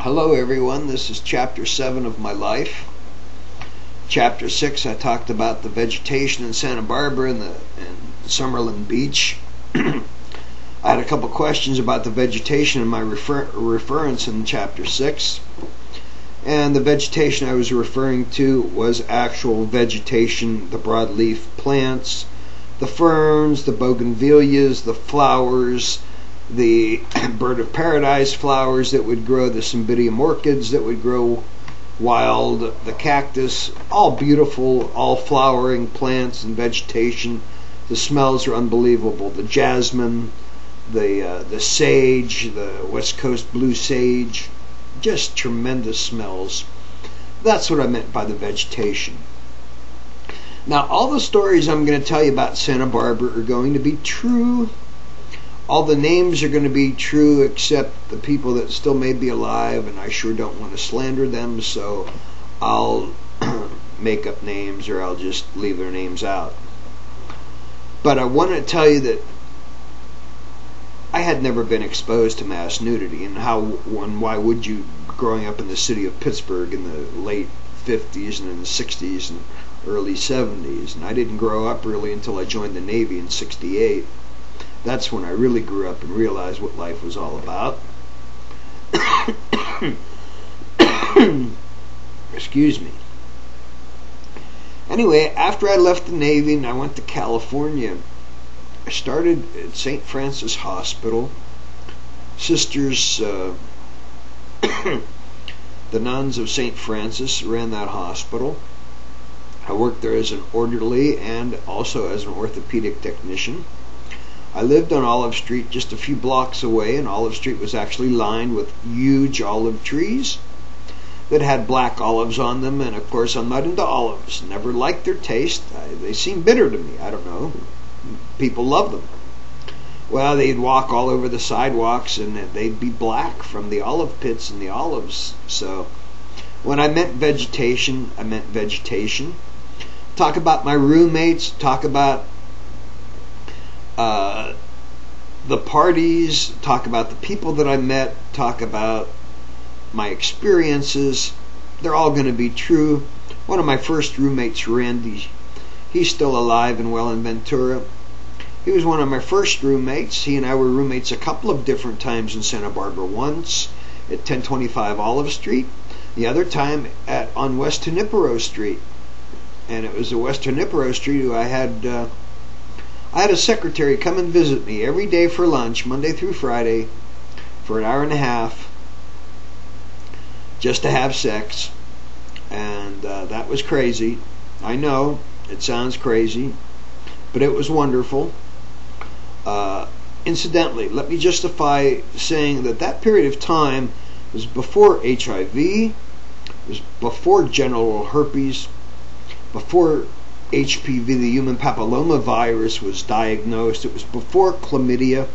Hello everyone, this is chapter 7 of my life. Chapter 6 I talked about the vegetation in Santa Barbara and Summerlin Beach. I had a couple questions about the vegetation in my reference in chapter 6. And the vegetation I was referring to was actual vegetation, the broadleaf plants, the ferns, the bougainvilleas, the flowers, the bird of paradise flowers that would grow, the cymbidium orchids that would grow wild, the cactus, all beautiful, all flowering plants and vegetation. The smells are unbelievable. The jasmine, the sage, the West Coast blue sage, just tremendous smells. That's what I meant by the vegetation. Now, all the stories I'm going to tell you about Santa Barbara are going to be true. All the names are going to be true except the people that still may be alive, and I sure don't want to slander them, so I'll make up names or I'll just leave their names out. But I want to tell you that I had never been exposed to mass nudity, and why would you, growing up in the city of Pittsburgh in the late 50s and in the 60s and early 70s, and I didn't grow up really until I joined the Navy in 68. That's when I really grew up and realized what life was all about. Excuse me. Anyway, after I left the Navy and I went to California, I started at St. Francis Hospital. Sisters, the nuns of St. Francis ran that hospital. I worked there as an orderly and also as an orthopedic technician. I lived on Olive Street just a few blocks away, and Olive Street was actually lined with huge olive trees that had black olives on them, and of course I'm not into olives. Never liked their taste. They seem bitter to me. I don't know. People love them. Well, they'd walk all over the sidewalks and they'd be black from the olive pits and the olives. So when I meant vegetation, I meant vegetation. Talk about my roommates, talk about the parties, talk about the people that I met, talk about my experiences. They're all going to be true. One of my first roommates, Randy, he's still alive and well in Ventura. He was one of my first roommates. He and I were roommates a couple of different times in Santa Barbara. Once at 1025 Olive Street, the other time on West Junipero Street. And it was at West Junipero Street who I had a secretary come and visit me every day for lunch, Monday through Friday, for an hour and a half, just to have sex. And that was crazy. I know, it sounds crazy, but it was wonderful. Incidentally, let me justify saying that period of time was before HIV, it was before genital herpes, before HPV, the human papilloma virus, was diagnosed. It was before chlamydia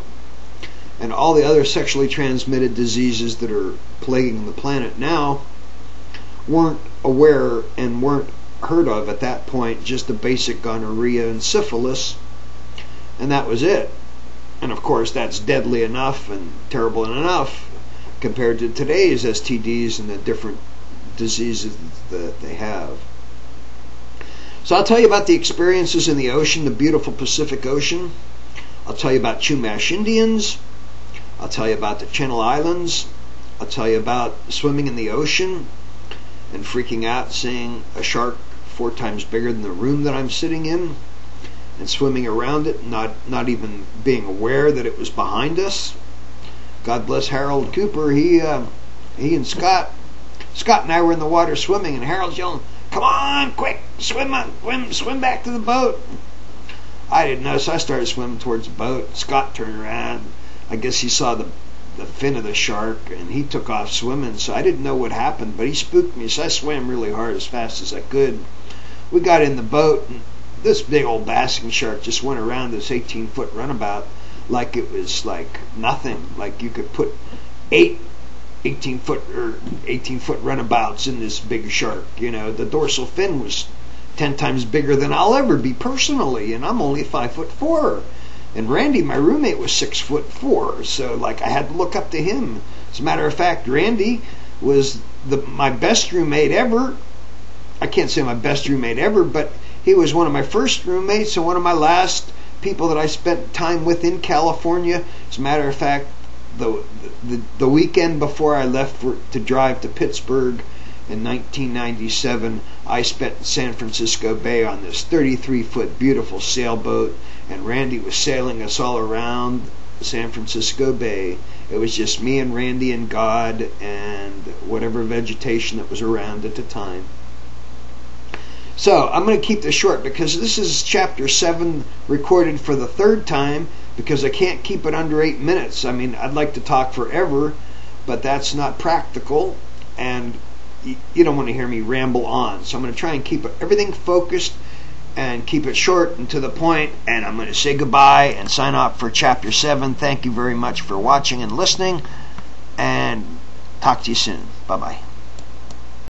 and all the other sexually transmitted diseases that are plaguing the planet now weren't aware and weren't heard of at that point. Just the basic gonorrhea and syphilis, and that was it. And of course that's deadly enough and terrible enough compared to today's STDs and the different diseases that they have. So I'll tell you about the experiences in the ocean, the beautiful Pacific Ocean. I'll tell you about Chumash Indians. I'll tell you about the Channel Islands. I'll tell you about swimming in the ocean and freaking out seeing a shark 4 times bigger than the room that I'm sitting in, and swimming around it, not even being aware that it was behind us. God bless Harold Cooper. He and Scott and I were in the water swimming, and Harold's yelling, "Come on, quick, swim back to the boat." I didn't know, so I started swimming towards the boat. Scott turned around. I guess he saw the fin of the shark, and he took off swimming, so I didn't know what happened, but he spooked me, so I swam really hard as fast as I could. We got in the boat, and this big old basking shark just went around this 18-foot runabout like it was like nothing, like you could put 8 18-foot runabouts in this big shark. You know, the dorsal fin was 10 times bigger than I'll ever be personally, and I'm only 5'4". And Randy, my roommate, was 6'4", so like I had to look up to him. As a matter of fact, Randy, was my best roommate ever. I can't say my best roommate ever, but he was one of my first roommates and one of my last people that I spent time with in California. As a matter of fact, the weekend before I left to drive to Pittsburgh in 1997, I spent in San Francisco Bay on this 33-foot beautiful sailboat, and Randy was sailing us all around San Francisco Bay. It was just me and Randy and God and whatever vegetation that was around at the time. So I'm going to keep this short because this is chapter 7 recorded for the third time, because I can't keep it under 8 minutes. I mean, I'd like to talk forever, but that's not practical, and you don't want to hear me ramble on. So I'm going to try and keep everything focused and keep it short and to the point, and I'm going to say goodbye and sign off for chapter 7. Thank you very much for watching and listening, and talk to you soon. Bye-bye.